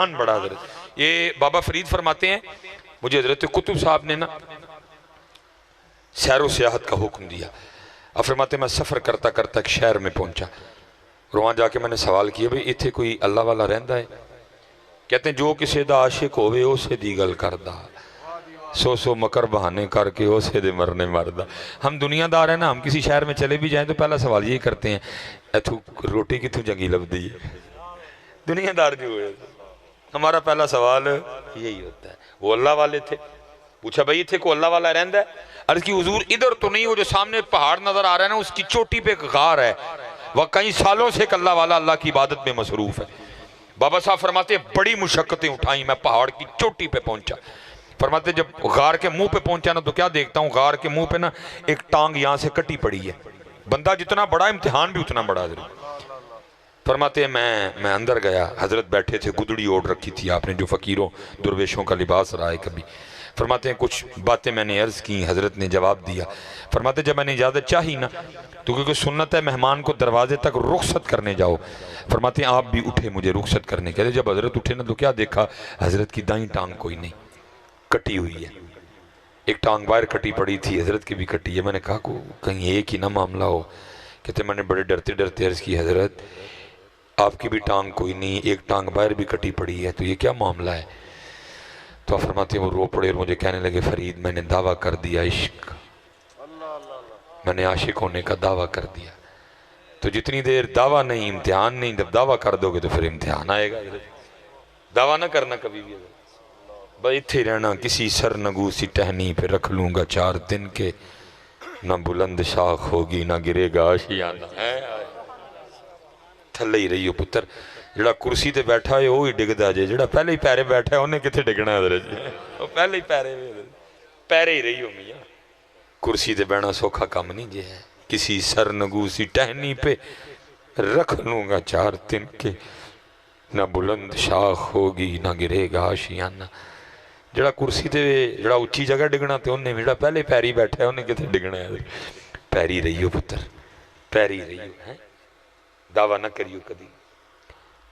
بڑا حضرت۔ یہ بابا فرید فرماتے ہیں مجھے حضرت قطب صاحب نے نا سیر و سیاحت کا حکم دیا۔ اب فرماتے ہیں میں سفر کرتا کرتا ایک شہر میں پہنچا اور وہاں جا کے میں نے سوال کیا بھئی اتھے کوئی اللہ والا رہندا ہے؟ کہتے ہیں جو کسی دا عاشق ہوئے اسے دی گل کردہ، سو سو مکر بہانے کر کے اسے دے مرنے مردہ۔ ہم دنیا دار ہیں نا، ہم کسی شہر میں چلے بھی جائیں تو پہلا سوال یہی کرتے ہیں ایتھو روٹی کتھوں جنگی لب دی ہے؟ دنیا دار جو ہوئے ہمارا پہلا سوال یہی ہوتا ہے۔ وہ اللہ والے تھے، پوچھا بھئی اتھے کو اللہ والا رہندا ہے؟ عرض کی حضور ادھر تو نہیں، وہ جو سامنے پہاڑ نظر آ رہا ہے نا اس کی چوٹی پہ ایک غار ہے، وہ کئی سالوں سے ایک اللہ والا اللہ کی عبادت میں مصروف ہے۔ بابا صاحب فرماتے ہیں بڑی مشقتیں اٹھائیں، میں پہاڑ کی چوٹی پہ پہنچا۔ فرماتے جب غار کے منہ پہ پہنچا نا تو کیا دیکھتا ہوں، غار کے منہ پہ نا ایک ٹانگ یہاں سے کٹی پڑی ہے۔ بندہ جتنا بڑا امتحان بھی اتنا بڑا حضرت۔ فرماتے ہیں میں اندر گیا، حضرت بیٹھے تھے، گدڑی اوڑھ رکھی تھی آپ نے جو فقیروں درویشوں کا لباس رہا ہے کبھی۔ فرماتے ہیں کچھ باتیں میں نے عرض کی، حضرت نے جواب دیا۔ فرماتے جب میں نے اجازت چاہی نا تو کیونکہ سنت ہے مہمان کو دروازے تک رخصت کرنے جاؤ، فرماتے ہیں آپ بھی اٹھے مجھے رخصت کرنے کے لیے۔ جب حضرت اٹھے نا تو کیا دیکھا، حضرت کی دائیں ٹانگ کوئی نہیں، کٹی ہوئی ہے، ایک ٹانگ باہر کٹی پڑی تھی، حضرت کی بھی کٹی ہے۔ میں نے کہا کہیں ایک ہی نہ معاملہ ہو؟ کہتے میں نے بڑے ڈرتے ڈرتے عرض کی حضرت آپ کی بھی ٹانگ کوئی نہیں، ایک ٹانگ باہر بھی کٹی پڑی ہے، تو یہ کیا معاملہ ہے؟ تو فرماتے ہیں وہ رو پڑے اور مجھے کہنے لگے فرید میں نے دعویٰ کر دیا عشق، میں نے عاشق ہونے کا دعویٰ کر دیا۔ تو جتنی دیر دعویٰ نہیں امتحان نہیں، جب دعویٰ کر دو گے تو پھر امتحان آئے گا۔ دعویٰ نہ کرنا کبھی بھی، بھائی اتھے رہنا کسی سر نگو سی ٹہنی پہ رکھ لوں گا 4 دن کے، نہ بلند شاخ ہوگی نہ گرے گا آشیانہ۔ تھلے ہی رہی ہو پتر، جڑا کرسی تے بیٹھا ہے وہی ڈگدا جے، جڑا پہلے ہی پیرے بیٹھا ہے انہیں کتھے ڈگنا ہے حضرت جی، وہ پہلے ہی پیرے ہی رہی ہو میاں۔ کرسی تے بیٹھنا سوکھا کام نہیں جے ہے، کسی سر نگو سی ٹہنی پہ رکھ لوں گا 4 دن کے، نہ بلند شاخ ہوگی نہ گرے گا آشیانہ۔ جڑا کرسی تے جڑا اچھی جگہ ڈگنا تے انہیں جڑا پہلے پیری بیٹھا ہے انہیں کتھے ڈگنا ہے۔ پیری رہی ہو پتر، پیری رہی ہو، دعویٰ نہ کریو کبھی،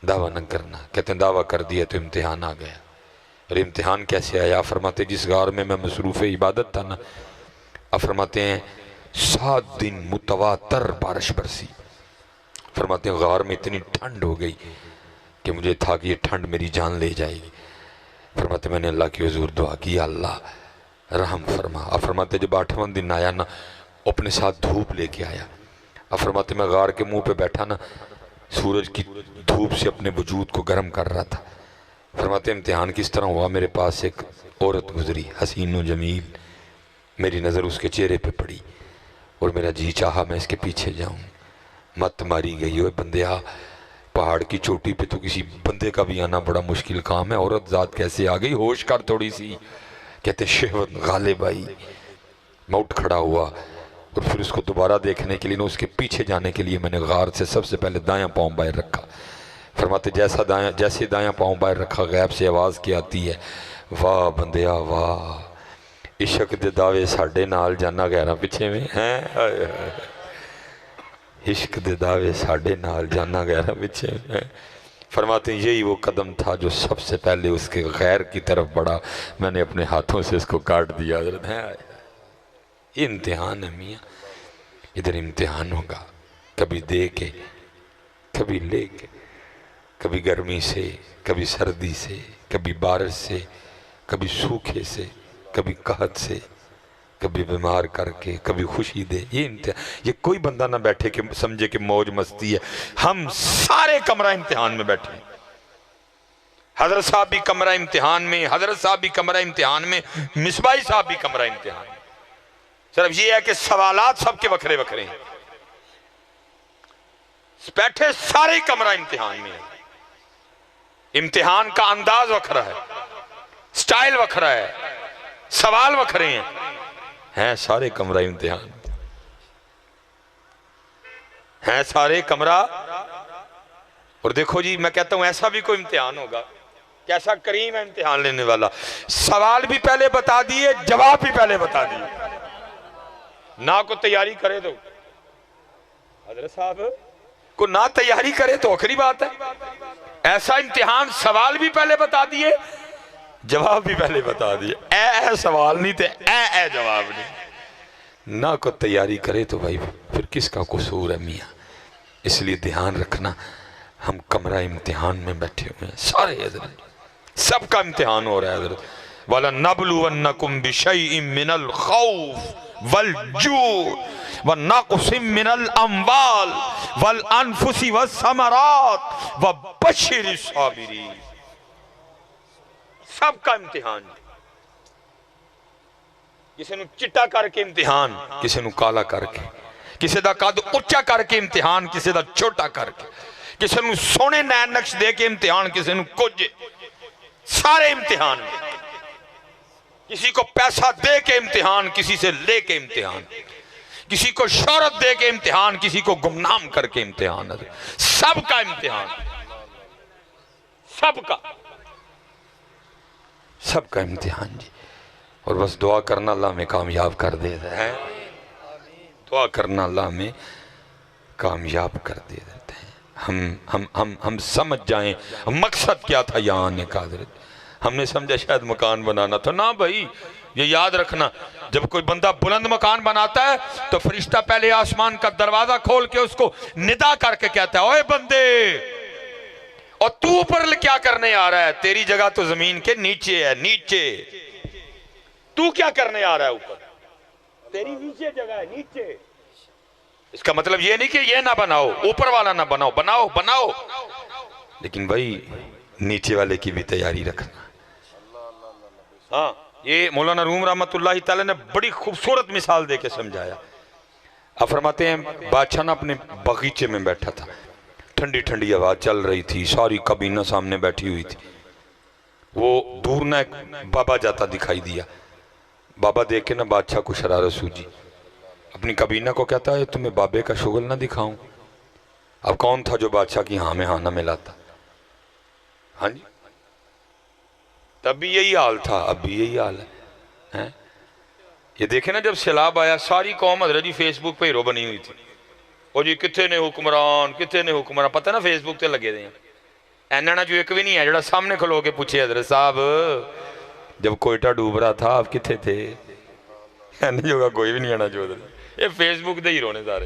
دعویٰ نہ کرنا۔ کہتے ہیں دعویٰ کر دیا تو امتحان آ گیا۔ اور امتحان کیسے آیا؟ فرماتے جس غار میں میں مصروف عبادت تھا نا، فرماتے ہیں 7 دن متواتر بارش برسی۔ فرماتے ہیں غار میں اتنی ٹھنڈ ہو گئی کہ مجھے تھا کہ یہ ٹھنڈ میری جان لے جائے گی۔ فرماتے میں نے اللہ کی حضور دعا کی اللہ رحم فرما۔ فرماتے جب 8واں دن آیا نا اپنے ساتھ دھوپ لے کے آیا۔ فرماتے میں غار کے منہ پہ بیٹھا نا سورج کی دھوپ سے اپنے وجود کو گرم کر رہا تھا۔ فرماتے امتحان کس طرح ہوا، میرے پاس ایک عورت گزری حسین و جمیل، میری نظر اس کے چہرے پہ پڑی اور میرا جی چاہا میں اس کے پیچھے جاؤں۔ مت ماری گئی ہوئے بندیا، پہاڑ کی چوٹی پہ تو کسی بندے کا بھی آنا بڑا مشکل کام ہے، عورت ذات کیسے آ گئی؟ ہوش کر تھوڑی سی۔ کہتے شہوت غالب آئی، میں اٹھ کھڑا ہوا اور پھر اس کو دوبارہ دیکھنے کے لیے اس کے پیچھے جانے کے لیے میں نے غار سے سب سے پہلے دایاں پاؤں باہر رکھا۔ فرماتے جیسے دایاں پاؤں باہر رکھا غیب سے آواز کی آتی ہے، واہ بندیا واہ، عشق دے دعوے ساڈے نال جانا غیرہ پیچھے میں ہیں، عشق دے دعوے ساڈے نال جانا غیرہ پیچھے میں۔ فرماتے ہیں یہی وہ قدم تھا جو سب سے پہلے اس کے غیر کی طرف بڑھا، میں نے اپنے ہاتھوں سے اس کو کاٹ دیا۔ حضرت ہے یہ امتحان ہے میاں، ادھر امتحان ہوگا، کبھی دے کے کبھی لے کے، کبھی گرمی سے کبھی سردی سے، کبھی بارش سے کبھی سوکھے سے، کبھی قحط سے، کبھی بیمار کر کے کبھی خوشی دے۔ یہ امتحان، یہ کوئی بندہ نہ بیٹھے کہ سمجھے کہ موج مستی ہے، ہم سارے کمرہ امتحان میں بیٹھے ہیں۔ حضرت صاحب بھی کمرہ امتحان میں، حضرت صاحب بھی کمرہ امتحان میں، مصباحی صاحب بھی کمرہ امتحان میں۔ صرف یہ ہے کہ سوالات سب کے وکھرے وکھرے ہیں، بیٹھے سارے کمرہ امتحان میں ہیں۔ امتحان کا انداز وکھرا ہے، سٹائل وکھرا ہے، سوال وکھرے ہیں سارے کمرہ امتحان، ہیں سارے کمرہ۔ اور دیکھو جی میں کہتا ہوں ایسا بھی کوئی امتحان ہوگا، کیسا کریم ہے امتحان لینے والا، سوال بھی پہلے بتا دیے جواب بھی پہلے بتا دیے، نہ کو تیاری کرے تو حضرت صاحب کو نہ تیاری کرے تو آخری بات ہے. ایسا امتحان، سوال بھی پہلے بتا دیے، جواب بھی پہلے بتا دیے. اے سوال نہیں تھے، اے جواب نہیں. نہ کو تیاری کرے تو بھائی پھر کس کا قصور ہے میاں. اس لیے دھیان رکھنا، ہم کمرہ امتحان میں بیٹھے ہوئے ہیں سارے حضرت، سب کا امتحان ہو رہا ہے حضرت. وَلَنَّبْلُوَنَّكُمْ بِشَيْءٍ مِّنَ الْخَوْفِ وَالْجُوعِ وَنَقْصٍ مِّنَ الْأَمْوَالِ وَالْأَنفُسِ وَالثَّمَرَاتِ وَبَشِّرِ الصَّابِرِينَ. سب کا امتحان، کسی نو چٹا کر کے امتحان، کسی نو کالا کر کے، کسی دا قد اچا کر کے امتحان، کسی دا چھوٹا کر کے، کسی نو سونے نین نقش دے کے امتحان، کسی نو کچھ، سارے امتحان. کسی کو پیسہ دے کے امتحان، کسی سے لے کے امتحان، کسی کو شہرت دے کے امتحان، کسی کو گمنام کر کے امتحان. سب کا امتحان، سب کا امتحان جی. اور بس دعا کرنا اللہ میں کامیاب کر دیتا ہے. دعا کرنا اللہ میں کامیاب کر دیتے ہیں. ہم سمجھ جائیں مقصد کیا تھا یہاں آنے کا حضرت. ہم نے سمجھا شاید مکان بنانا تھا. نہ بھائی، یہ یاد رکھنا، جب کوئی بندہ بلند مکان بناتا ہے تو فرشتہ پہلے آسمان کا دروازہ کھول کے اس کو ندا کر کے کہتا ہے، اوے بندے، اور تو اوپر کیا کرنے آ رہا ہے؟ تیری جگہ تو زمین کے نیچے ہے، نیچے. تو کیا کرنے آ رہا ہے اوپر؟ تیری نیچے جگہ ہے، نیچے. اس کا مطلب یہ نہیں کہ یہ نہ بناؤ، اوپر والا نہ بناؤ، بناؤ، لیکن بھائی نیچے والے کی بھی تیاری رکھنا. ہاں، یہ مولانا روم رحمت اللہ تعالی نے بڑی خوبصورت مثال دے کے سمجھایا. آپ فرماتے ہیں بادشاہ نہ اپنے باغیچے میں بیٹھا تھا، ٹھنڈی ٹھنڈی ہوا چل رہی تھی، ساری کابینہ سامنے بیٹھی ہوئی تھی. وہ دور نہ ایک بابا جاتا دکھائی دیا. بابا دیکھ کے نہ بادشاہ کو شرارت سوجی، اپنی کابینہ کو کہتا ہے تمہیں بابے کا شغل نہ دکھاؤں. اب کون تھا جو بادشاہ کی ہاں میں ہاں نہ ملاتا؟ ہاں جی، تب بھی یہی حال تھا، اب بھی یہی حال ہے. یہ دیکھیں نا، جب سیلاب آیا ساری قوم حضرت جی فیس بک پہ ہیرو بنی ہوئی تھی. اور جی کتھے نے حکمران، کتھے نے حکمران، پتہ نا فیس بک تے لگے دے ہیں. اینا جو ایک بھی نہیں ہے جڑا سامنے کھلو کے پوچھے حضرت صاحب جب کوئٹہ ڈوب رہا تھا آپ کتھے تھے؟ اینا جو کوئی بھی نہیں آنا جو حضرت. یہ فیس بک دے ہیرو نے سارے.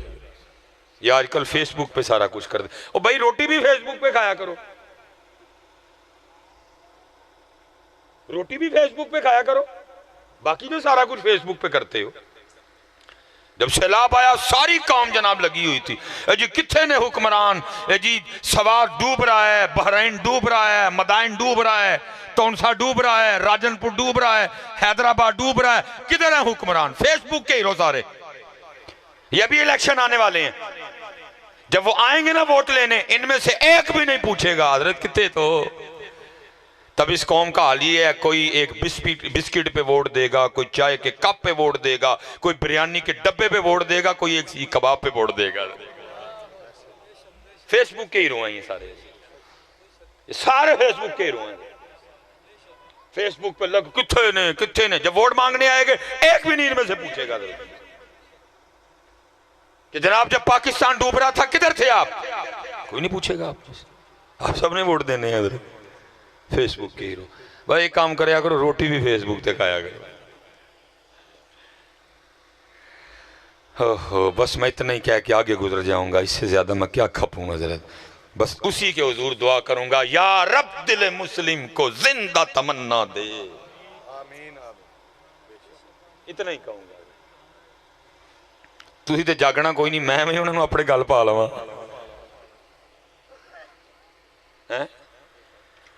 یہ آج کل فیس بک پہ سارا کچھ کر دے. اور بھائی روٹی بھی فیس بک پہ کھایا کرو، روٹی بھی فیس بک پہ کھایا کرو، باقی جو سارا کچھ فیس بک پہ کرتے ہو. جب سیلاب آیا ساری قوم جناب لگی ہوئی تھی، اے جی کتھے نے حکمران، اے جی سوات ڈوب رہا ہے، بحرین ڈوب رہا ہے، مدائن ڈوب رہا ہے، تونسا ڈوب رہا ہے، راجن پور ڈوب رہا ہے، حیدرآباد ڈوب رہا ہے. کدھر ہیں حکمران؟ فیس بک کے ہیرو سارے. یہ بھی الیکشن آنے والے ہیں، جب وہ آئیں گے نا ووٹ لینے، ان میں سے ایک بھی نہیں پوچھے گا حضرت کتنے تو. تب اس قوم کا حال یہ ہے، کوئی ایک بسکٹ پہ ووٹ دے گا، کوئی چائے کے کپ پہ ووٹ دے گا، کوئی بریانی کے ڈبے پہ ووٹ دے گا، کوئی ایک کباب پہ ووٹ دے گا. فیس بک کے ہیرو ہیں یہ سارے، یہ سارے فیس بک کے ہیرو ہیں. فیس بک پہ لگ کتھے نے جب ووٹ مانگنے آئے گے ایک بھی نہیں ان میں سے پوچھے گا کہ جناب جب پاکستان ڈوب رہا تھا کدھر تھے آپ؟ کوئی نہیں پوچھے گا. آپ سب نے ووٹ دینے ہیں حضرت. فیس بک کے ہیرو. بھائی ایک کام کریا کرو، روٹی بھی فیس بک تے کھایا کرو. بس میں اتنا ہی کہہ کے آگے گزر جاؤں گا، اس سے زیادہ میں کیا کھپوں حضرت. بس اسی کے حضور دعا کروں گا، یا رب دل مسلم کو زندہ تمنا دے. اتنا ہی کہوں گا. تسی تے جاگنا کوئی نہیں، میں انہوں نے اپنے گل پا لوا.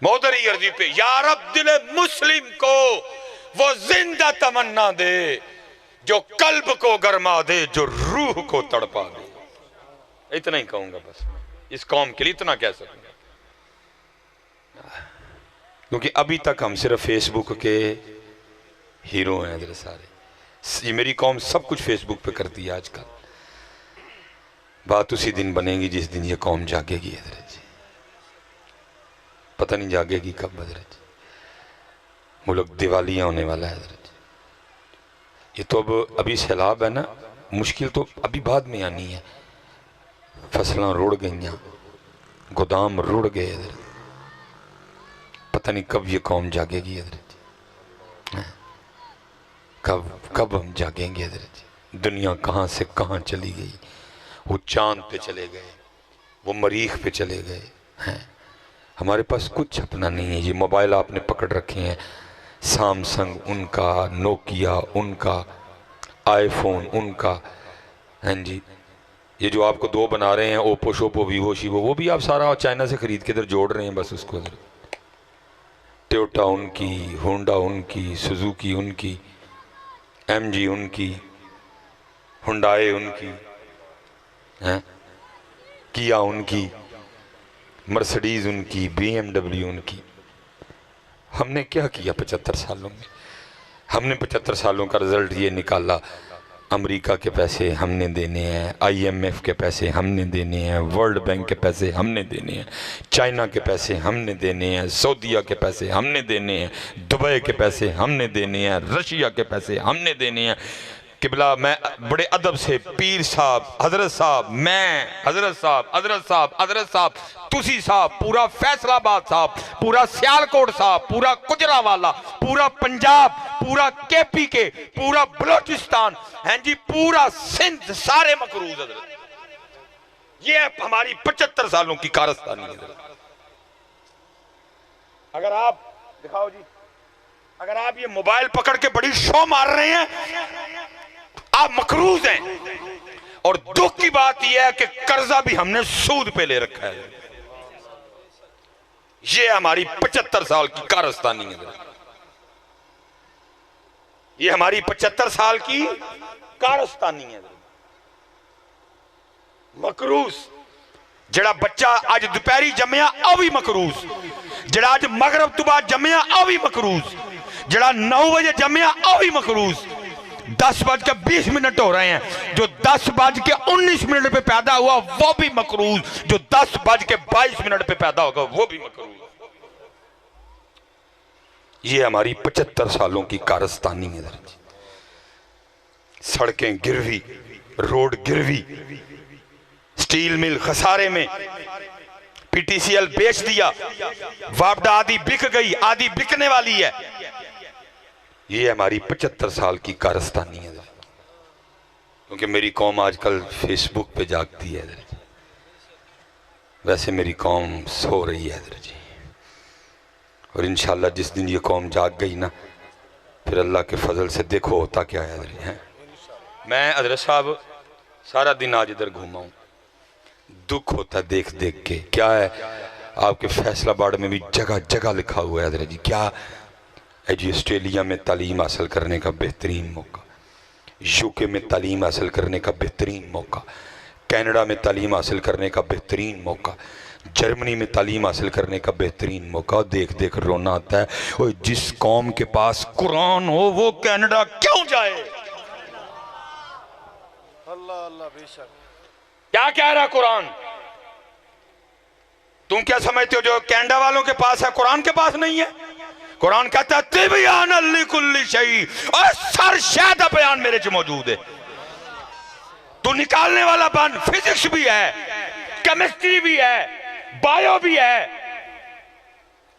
مودری عرضی پہ یا رب دل مسلم کو وہ زندہ تمنا دے، جو قلب کو گرما دے، جو روح کو تڑپا دے. اتنا ہی کہوں گا بس، اس قوم کے لیے اتنا کہہ سکوں گا. کیونکہ ابھی تک ہم صرف فیس بک کے ہیرو ہیں حضرت سارے. یہ میری قوم سب کچھ فیس بک پہ کرتی ہے آج کل. بات اسی دن بنے گی جس دن یہ قوم جاگے گی حضرت جی. پتہ نہیں جاگے گی کب حضرت جی. ملک دیوالیاں ہونے والا ہے حضرت جی. یہ تو ابھی سیلاب ہے نا، مشکل تو ابھی بعد میں آنی ہے. فصلاں رڑ گئیاں، گودام رڑ گئے حضرت۔ پتہ نہیں کب یہ قوم جاگے گی حضرت، کب ہم جاگیں گے حضرت۔ دنیا کہاں سے کہاں چلی گئی، وہ چاند پہ چلے گئے، وہ مریخ پہ چلے گئے ہیں، ہمارے پاس کچھ اپنا نہیں ہے۔ یہ موبائل آپ نے پکڑ رکھے ہیں، سامسنگ ان کا، نوکیا ان کا، آئی فون ان کا، ہیں جی یہ جو آپ کو دو بنا رہے ہیں، اوپو شوپو ویوو شیوو، وہ بھی آپ سارا چائنا سے خرید کے ادھر جوڑ رہے ہیں بس اس کو ادھر۔ ٹویوٹا ان کی، ہونڈا ان کی، سوزوکی ان کی، ایم جی ان کی، ہنڈائے ان کی، کیا ان کی، مرسڈیز ان کی، بی ایم ڈبلیو ان کی۔ ہم نے کیا کیا 75 سالوں میں؟ ہم نے 75 سالوں کا رزلٹ یہ نکالا، امریکہ کے پیسے ہم نے دینے ہیں، آئی ایم ایف کے پیسے ہم نے دینے ہیں، ورلڈ بینک کے پیسے ہم نے دینے ہیں، چائنا کے پیسے ہم نے دینے ہیں، سعودیہ کے پیسے ہم نے دینے ہیں، دبئی کے پیسے ہم نے دینے ہیں، رشیا کے پیسے ہم نے دینے ہیں۔ قبلہ میں بڑے ادب سے پیر صاحب، حضرت صاحب، میں، حضرت صاحب، تسی صاحب، پورا فیصل آباد صاحب، پورا سیالکوٹ صاحب، پورا گجرانوالہ، پورا پنجاب، پورا کے پی کے، پورا بلوچستان، ہیں جی پورا سندھ، سارے مقروض حضرت۔ یہ ہماری 75 سالوں کی کارستانی حضرت۔ اگر آپ دکھاؤ جی، اگر آپ یہ موبائل پکڑ کے بڑی شو مار رہے ہیں، آپ مقروض ہیں، اور دکھ کی بات یہ ہے کہ قرضہ بھی ہم نے سود پہ لے رکھا ہے۔ یہ ہماری 75 سال کی کارستانی ہے، یہ ہماری 75 سال کی کارستانی ہے۔ مقروض جڑا بچہ آج دوپہری جمعہ او بھی مقروض، جڑا آج مغرب تو بعد جمعہ او بھی مقروض، جڑا 9 بجے جمعہ او بھی مقروض۔ 10:20 ہو رہے ہیں، جو 10:19 پہ پیدا ہوا وہ بھی مقروض، جو 10:22 پہ پیدا ہوگا وہ بھی مقروض۔ یہ ہماری 75 سالوں کی کارستانی ہے۔ سڑکیں گروی، روڈ گروی، سٹیل مل خسارے میں، پی ٹی سی ایل بیچ دیا، وابڈا آدھی بک گئی، آدھی بکنے والی ہے۔ یہ ہماری 75 سال کی کارستانی ہے، کیونکہ میری قوم آج کل فیس بک پہ جاگتی ہے، ویسے میری قوم سو رہی ہے جی۔ اور انشاءاللہ جس دن یہ قوم جاگ گئی نا، پھر اللہ کے فضل سے دیکھو ہوتا کیا ہے۔ میں حضرت صاحب سارا دن آج ادھر گھوما ہوں، دکھ ہوتا ہے دیکھ دیکھ کے۔ کیا ہے آپ کے فیصل آباد میں بھی جگہ جگہ لکھا ہوا ہے حضرت جی، کیا جی آسٹریلیا میں تعلیم حاصل کرنے کا بہترین موقع، یو کے میں تعلیم حاصل کرنے کا بہترین موقع، کینیڈا میں تعلیم حاصل کرنے کا بہترین موقع، جرمنی میں تعلیم حاصل کرنے کا بہترین موقع۔ دیکھ دیکھ رونا آتا ہے، جس قوم کے پاس قرآن ہو وہ کینیڈا کیوں جائے؟ اللہ اللہ بے شک۔ کیا کہہ رہا قرآن؟ تم کیا سمجھتے ہو جو کینیڈا والوں کے پاس ہے قرآن کے پاس نہیں ہے؟ قرآن کہتا ہے تبیان لکل شیء، اور سر شیدہ بیان میرے چ موجود ہے۔ تو نکالنے والا بن، فزکس بھی ہے، کیمسٹری بھی ہے، بایو بھی ہے،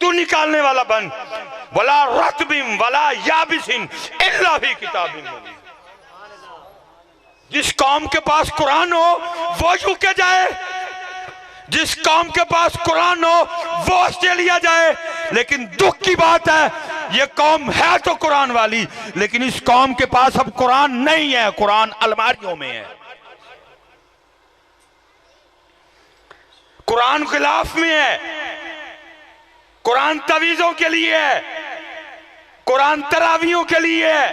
تو نکالنے والا بن۔ وَلَا رَطْبٍ وَلَا يَابِسٍ إِلَّا فِي كِتَابٍ مُبِينٍ۔ جس قوم کے پاس قرآن ہو وہ یو کے جائے، جس قوم کے پاس قرآن ہو وہ آسٹریلیا جائے۔ لیکن دکھ کی بات ہے، یہ قوم ہے تو قرآن والی، لیکن اس قوم کے پاس اب قرآن نہیں ہے، قرآن الماریوں میں ہے، قرآن غلاف میں ہے، قرآن تعویذوں کے لیے ہے، قرآن تراویحوں کے لیے ہے،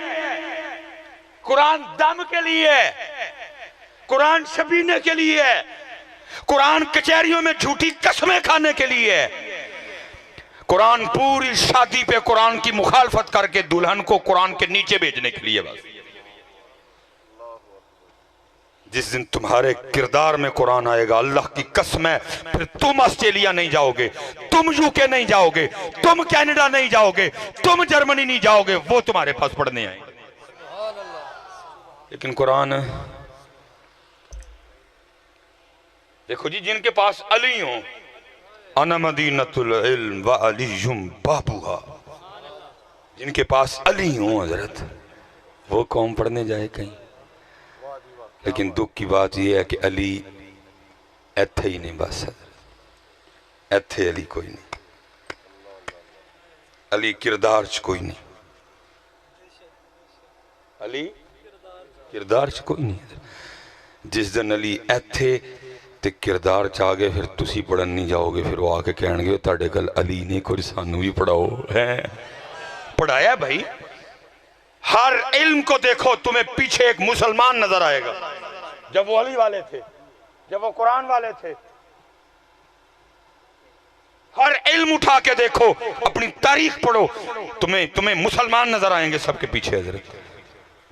قرآن دم کے لیے ہے، قرآن شبینے کے لیے ہے، قرآن کچہریوں میں جھوٹی قسمیں کھانے کے لیے ہے، قرآن پوری شادی پہ قرآن کی مخالفت کر کے دلہن کو قرآن کے نیچے بھیجنے کے لیے۔ بس جس دن تمہارے کردار میں قرآن آئے گا، اللہ کی قسم ہے، پھر تم آسٹریلیا نہیں جاؤ گے، تم یو کے نہیں جاؤ گے، تم کینیڈا نہیں جاؤ گے، تم جرمنی نہیں جاؤ گے، وہ تمہارے پاس پڑھنے آئیں گے۔ لیکن قرآن دیکھو جی، جن کے پاس علی ہوں، انا مدینۃ العلم و علی بابوہا، جن کے پاس علی ہوں حضرت، وہ قوم پڑھنے جائے کہیں. لیکن دکھ کی بات یہ ہے کہ علی ایتھے ہی نہیں، بس حضرت ایتھے علی کوئی نہیں، علی کردار چ کوئی نہیں، علی کردار چ کوئی نہیں. جس دن علی ایتھے تے کردار چاہ گئے، پھر تسی پڑھن نہیں جاؤ گے، پھر وہ آ کے کہن گے تاڑے کل علی نے کوئی سانو بھی پڑھاؤ ہے. پڑھایا بھائی. ہر علم کو دیکھو تمہیں پیچھے ایک مسلمان نظر آئے گا. جب وہ علی والے تھے، جب وہ قرآن والے تھے، ہر علم اٹھا کے دیکھو، اپنی تاریخ پڑھو، تمہیں مسلمان نظر آئیں گے سب کے پیچھے حضرت.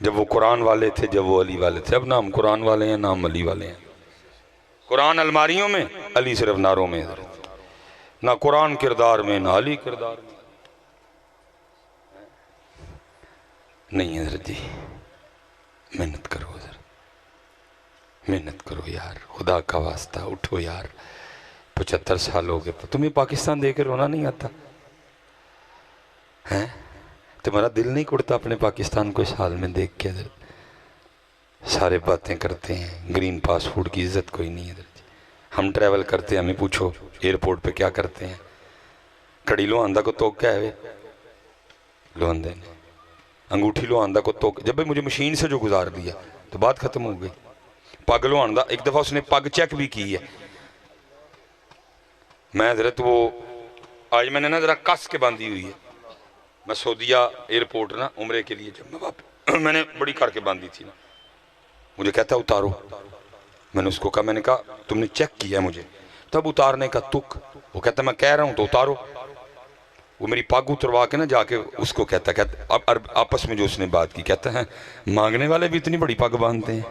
جب وہ قرآن والے تھے، جب وہ علی والے تھے. اب نہ ہم قرآن والے ہیں نہ ہم علی والے ہیں. قرآن الماریوں میں، علی صرف ناروں میں حضرت. نہ قرآن کردار میں، نہ علی کردار میں. نہیں حضرت جی، محنت کرو حضرت، محنت کرو یار، خدا کا واسطہ اٹھو یار. 75 سال ہو گئے، تمہیں پاکستان دیکھ کے رونا نہیں آتا ہے؟ تمہارا دل نہیں کڑتا اپنے پاکستان کو اس حال میں دیکھ کے حضرت؟ سارے باتیں کرتے ہیں، گرین پاسپورٹ کی عزت کوئی نہیں حضرت. ہم ٹریول کرتے ہیں، ہمیں پوچھو ایئرپورٹ پہ کیا کرتے ہیں. کڑی لو آندہ کو توک کیا ہے، لو آندے نے انگوٹھی لو آندہ کو توک. جب مجھے مشین سے جو گزار دیا تو بات ختم ہو گئی. پگ لو آندہ، ایک دفعہ اس نے پگ چیک بھی کی ہے. میں حضرت وہ آج میں نے نا ذرا کس کے باندھی ہوئی ہے. میں سعودیہ ایئرپورٹ نا عمرے کے لیے جب میں نے بڑی کر کے باندھی تھی نا، مجھے کہتا ہے اتارو. میں نے اس کو کہا، میں نے کہا تم نے چیک کیا ہے مجھے؟ تب اتارنے کا تک. وہ کہتا ہے میں کہہ رہا ہوں تو اتارو. وہ میری پاگ اتروا کے نا جا کے اس کو کہتا اب آپس میں جو اس نے بات کی، کہتا ہے مانگنے والے بھی اتنی بڑی پاگ باندھتے ہیں.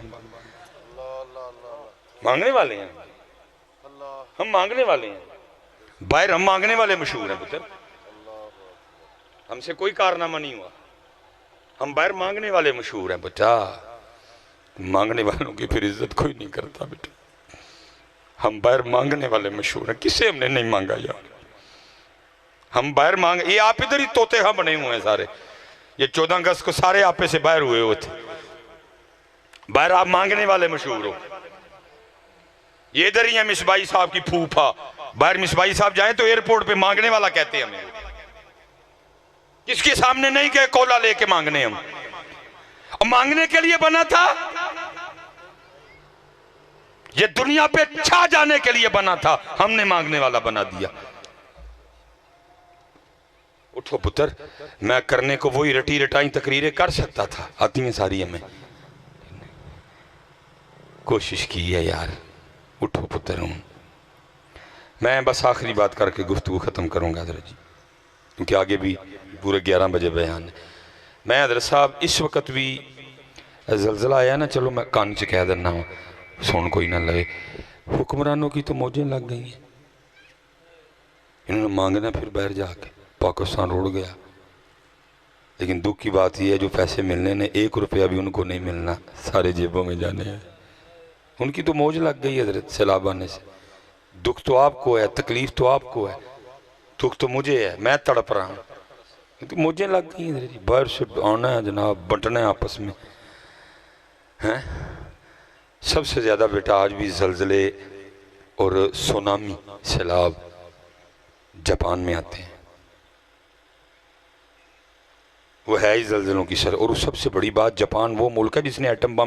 مانگنے والے ہیں ہم، مانگنے والے ہیں باہر، ہم مانگنے والے مشہور ہیں پتر. ہم سے کوئی کارنامہ نہیں ہوا، ہم باہر مانگنے والے مشہور ہیں بچہ. مانگنے والوں کی پھر عزت کوئی نہیں کرتا بیٹا. ہم باہر مانگنے والے مشہور ہیں. کسے ہم نے نہیں مانگا یار؟ ہم باہر مانگ، یہ آپ ادھر ہی توتے ہاں بنے ہوئے ہیں سارے. یہ 14 اگست کو سارے آپے سے باہر ہوئے ہوئے تھے. باہر آپ مانگنے والے مشہور ہو. یہ ادھر ہی ہیں مصباحی صاحب کی پھوپھا. باہر مصباحی صاحب جائیں تو ایئرپورٹ پہ مانگنے والا کہتے ہیں ہمیں. کس کے سامنے نہیں کہ کولا لے کے مانگنے ہم. اور مانگنے کے لیے بنا تھا، یہ دنیا پہ چھا جانے کے لیے بنا تھا، ہم نے مانگنے والا بنا دیا. اٹھو پتر. میں کرنے کو وہی رٹی رٹائیں تقریریں کر سکتا تھا، آتی ہیں ساری ہمیں. کوشش کی ہے یار. اٹھو پتر. ہوں میں بس آخری بات کر کے گفتگو ختم کروں گا حضرت جی، کیونکہ آگے بھی پورے 11 بجے بیان ہے. میں حضرت صاحب اس وقت بھی زلزلہ آیا نا، چلو میں کان سے کہہ دینا ہوں سون کوئی نہ لگے. حکمرانوں کی تو موجیں لگ گئی ہیں. انہوں نے مانگنا پھر باہر جا کے، پاکستان روڑ گیا. لیکن دکھ کی بات یہ ہے جو پیسے ملنے نے 1 روپیہ بھی ان کو نہیں ملنا، سارے جیبوں میں جانے ہیں. ان کی تو موج لگ گئی حضرت سیلاب آنے سے. دکھ تو آپ کو ہے، تکلیف تو آپ کو ہے، دکھ تو مجھے ہے، میں تڑپ رہا ہوں. تو موجیں لگ گئی حضرت جی. باہر سے آنا ہے جناب، بٹنا ہے آپس میں ہیں. سب سے زیادہ بیٹا آج بھی زلزلے اور سونامی سیلاب جاپان میں آتے ہیں. وہ ہے ہی زلزلوں کی سر. اور سب سے بڑی بات، جاپان وہ ملک ہے جس نے ایٹم بم